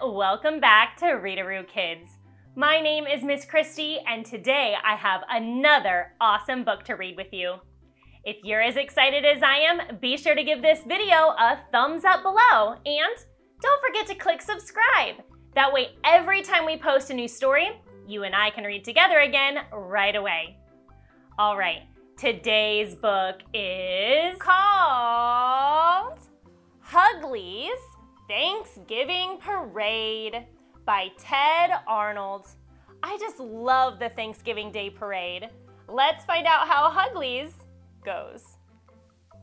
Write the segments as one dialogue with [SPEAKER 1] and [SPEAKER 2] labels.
[SPEAKER 1] welcome back to Readaroo Kids. My name is Miss Kristi, and today I have another awesome book to read with you. If you're as excited as I am, be sure to give this video a thumbs up below, and don't forget to click subscribe. That way, every time we post a new story, you and I can read together again right away. All right, today's book is called Hugly's Thanksgiving Parade by Ted Arnold. I just love the Thanksgiving Day Parade. Let's find out how Hugly's goes.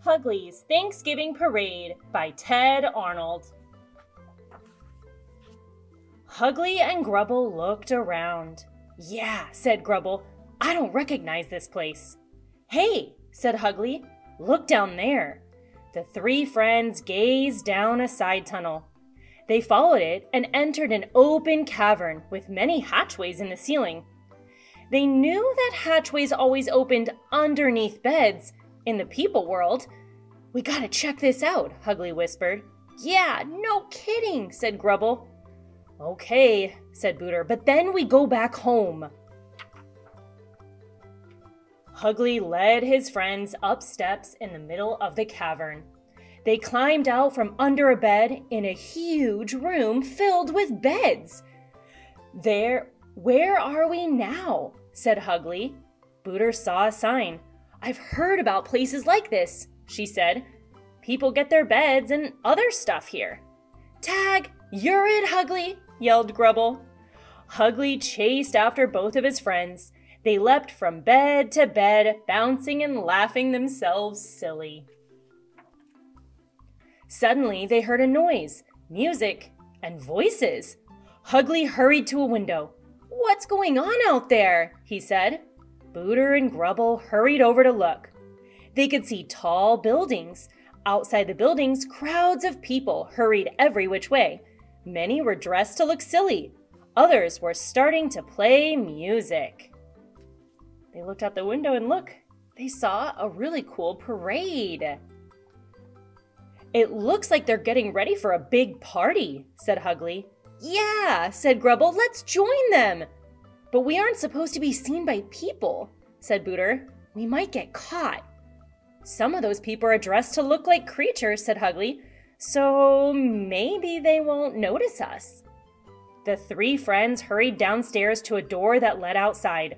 [SPEAKER 1] Hugly's Thanksgiving Parade by Ted Arnold. Hugly and Grubble looked around. "Yeah," said Grubble, "I don't recognize this place." "Hey," said Hugly, "look down there." The three friends gazed down a side tunnel. They followed it and entered an open cavern with many hatchways in the ceiling. They knew that hatchways always opened underneath beds in the people world. "We gotta check this out," Hugly whispered. "Yeah, no kidding," said Grubble. "Okay," said Booter, "but then we go back home." Hugly led his friends up steps in the middle of the cavern. They climbed out from under a bed in a huge room filled with beds. "Where are we now?" said Hugly. Booter saw a sign. "I've heard about places like this," she said. "People get their beds and other stuff here." "Tag, you're it, Hugly," yelled Grubble. Hugly chased after both of his friends. They leapt from bed to bed, bouncing and laughing themselves silly. Suddenly, they heard a noise, music, and voices. Hugly hurried to a window. "What's going on out there?" he said. Booter and Grubble hurried over to look. They could see tall buildings. Outside the buildings, crowds of people hurried every which way. Many were dressed to look silly. Others were starting to play music. They looked out the window and look, they saw a really cool parade. "It looks like they're getting ready for a big party," said Hugly. "Yeah," said Grubble, "let's join them." "But we aren't supposed to be seen by people," said Booter. "We might get caught." "Some of those people are dressed to look like creatures," said Hugly, "so maybe they won't notice us." The three friends hurried downstairs to a door that led outside.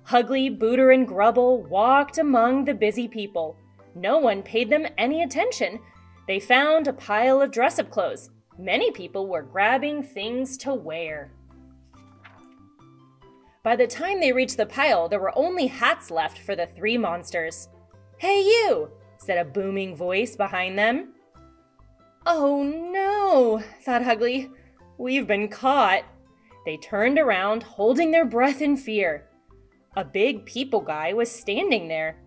[SPEAKER 1] Hugly, Booter, and Grubble walked among the busy people. No one paid them any attention. They found a pile of dress-up clothes. Many people were grabbing things to wear. By the time they reached the pile, there were only hats left for the three monsters. "Hey, you!" said a booming voice behind them. "Oh no," thought Hugly. "We've been caught." They turned around, holding their breath in fear. A big people guy was standing there.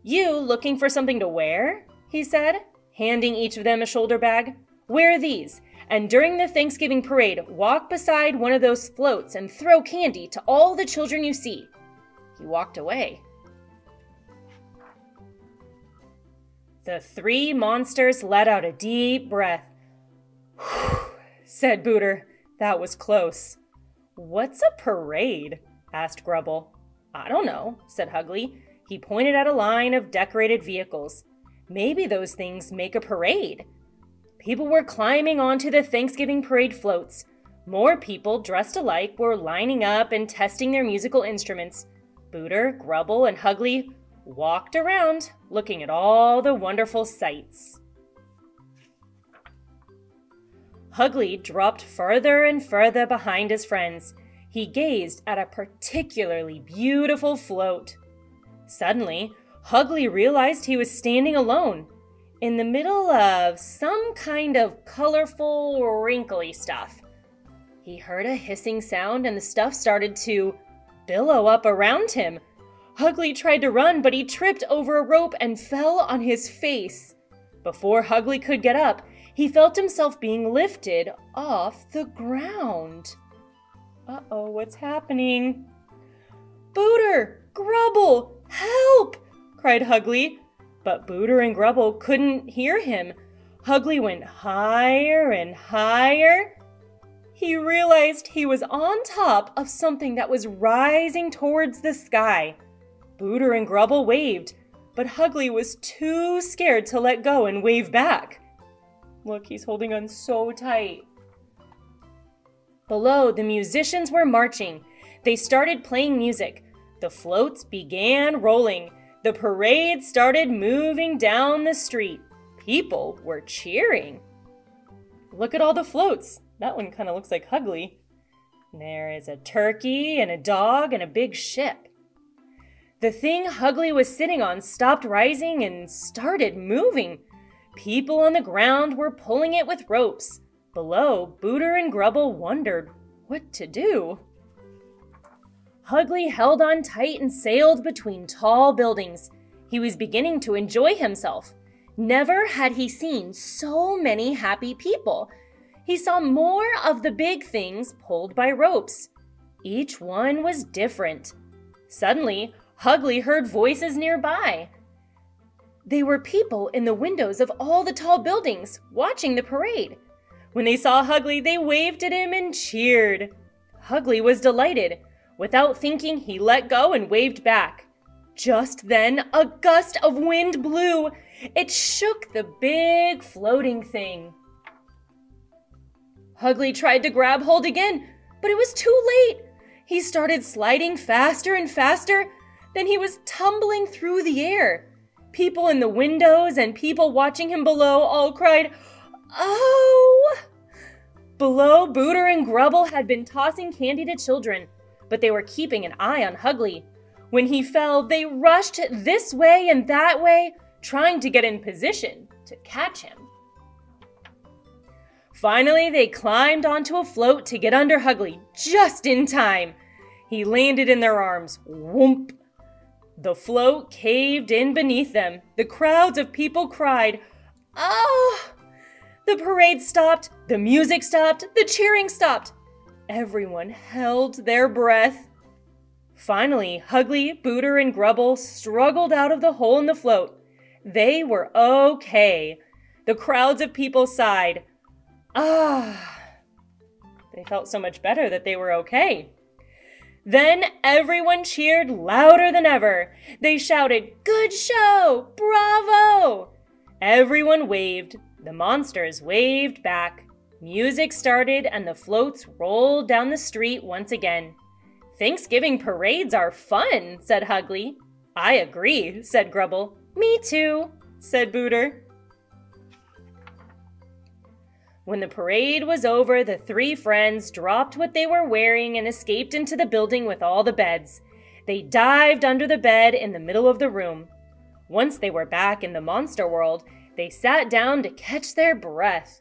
[SPEAKER 1] "You looking for something to wear?" he said, handing each of them a shoulder bag. "Wear these, and during the Thanksgiving parade, walk beside one of those floats and throw candy to all the children you see." He walked away. The three monsters let out a deep breath. "Whew," said Booter. "That was close." "What's a parade?" asked Grubble. "I don't know," said Hugly. He pointed at a line of decorated vehicles. "Maybe those things make a parade." People were climbing onto the Thanksgiving parade floats. More people dressed alike were lining up and testing their musical instruments. Booter, Grubble, and Hugly walked around, looking at all the wonderful sights. Hugly dropped further and further behind his friends. He gazed at a particularly beautiful float. Suddenly, Hugly realized he was standing alone, in the middle of some kind of colorful, wrinkly stuff. He heard a hissing sound and the stuff started to billow up around him. Hugly tried to run, but he tripped over a rope and fell on his face. Before Hugly could get up, he felt himself being lifted off the ground. Uh-oh, what's happening? "Booter! Grubble! Help!" cried Hugly. But Booter and Grubble couldn't hear him. Hugly went higher and higher. he realized he was on top of something that was rising towards the sky. Booter and Grubble waved, but Hugly was too scared to let go and wave back. Look, he's holding on so tight. Below, the musicians were marching. They started playing music. The floats began rolling. The parade started moving down the street. People were cheering. Look at all the floats. That one kind of looks like Hugly. There is a turkey and a dog and a big ship. The thing Hugly was sitting on stopped rising and started moving. People on the ground were pulling it with ropes. Below, Booter and Grubble wondered what to do. Hugly held on tight and sailed between tall buildings. He was beginning to enjoy himself. Never had he seen so many happy people. He saw more of the big things pulled by ropes. Each one was different. Suddenly, Hugly heard voices nearby. They were people in the windows of all the tall buildings, watching the parade. When they saw Hugly, they waved at him and cheered. Hugly was delighted. Without thinking, he let go and waved back. Just then, a gust of wind blew. It shook the big floating thing. Hugly tried to grab hold again, but it was too late. He started sliding faster and faster. Then he was tumbling through the air. People in the windows and people watching him below all cried, "Oh!" Below, Booter and Grubble had been tossing candy to children, but they were keeping an eye on Hugly. When he fell, they rushed this way and that way, trying to get in position to catch him. Finally, they climbed onto a float to get under Hugly, just in time. He landed in their arms. Whoomp! The float caved in beneath them. The crowds of people cried, "Oh!" The parade stopped, the music stopped, the cheering stopped. Everyone held their breath. Finally, Hugly, Booter, and Grubble struggled out of the hole in the float. They were okay. The crowds of people sighed. Ah! They felt so much better that they were okay. Then everyone cheered louder than ever. They shouted, "Good show! Bravo!" Everyone waved. The monsters waved back. Music started and the floats rolled down the street once again. "Thanksgiving parades are fun," said Hugly. "I agree," said Grubble. "Me too," said Booter. When the parade was over, the three friends dropped what they were wearing and escaped into the building with all the beds. They dived under the bed in the middle of the room. Once they were back in the monster world, they sat down to catch their breath.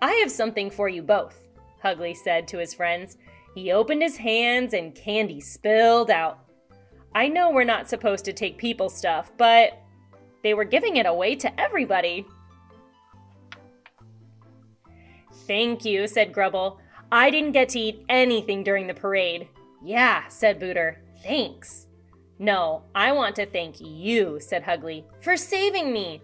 [SPEAKER 1] "I have something for you both," Hugly said to his friends. He opened his hands and candy spilled out. "I know we're not supposed to take people's stuff, but they were giving it away to everybody." "Thank you," said Grubble. "I didn't get to eat anything during the parade." "Yeah," said Booter. "Thanks." "No, I want to thank you," said Hugly, "for saving me.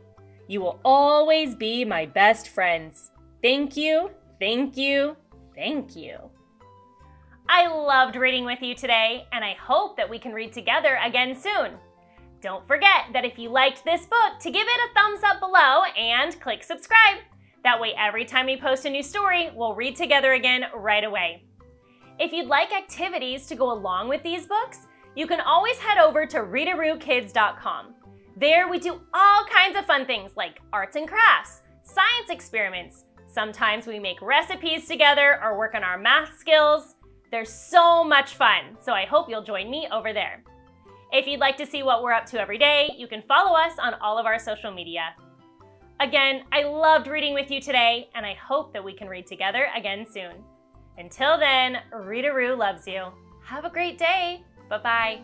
[SPEAKER 1] You will always be my best friends. Thank you, thank you, thank you." I loved reading with you today, and I hope that we can read together again soon. Don't forget that if you liked this book, to give it a thumbs up below and click subscribe. That way every time we post a new story, we'll read together again right away. If you'd like activities to go along with these books, you can always head over to readarookids.com. There we do all kinds of fun things like arts and crafts, science experiments. Sometimes we make recipes together or work on our math skills. There's so much fun, so I hope you'll join me over there. If you'd like to see what we're up to every day, you can follow us on all of our social media. Again, I loved reading with you today, and I hope that we can read together again soon. Until then, Readaroo loves you. Have a great day. Bye-bye.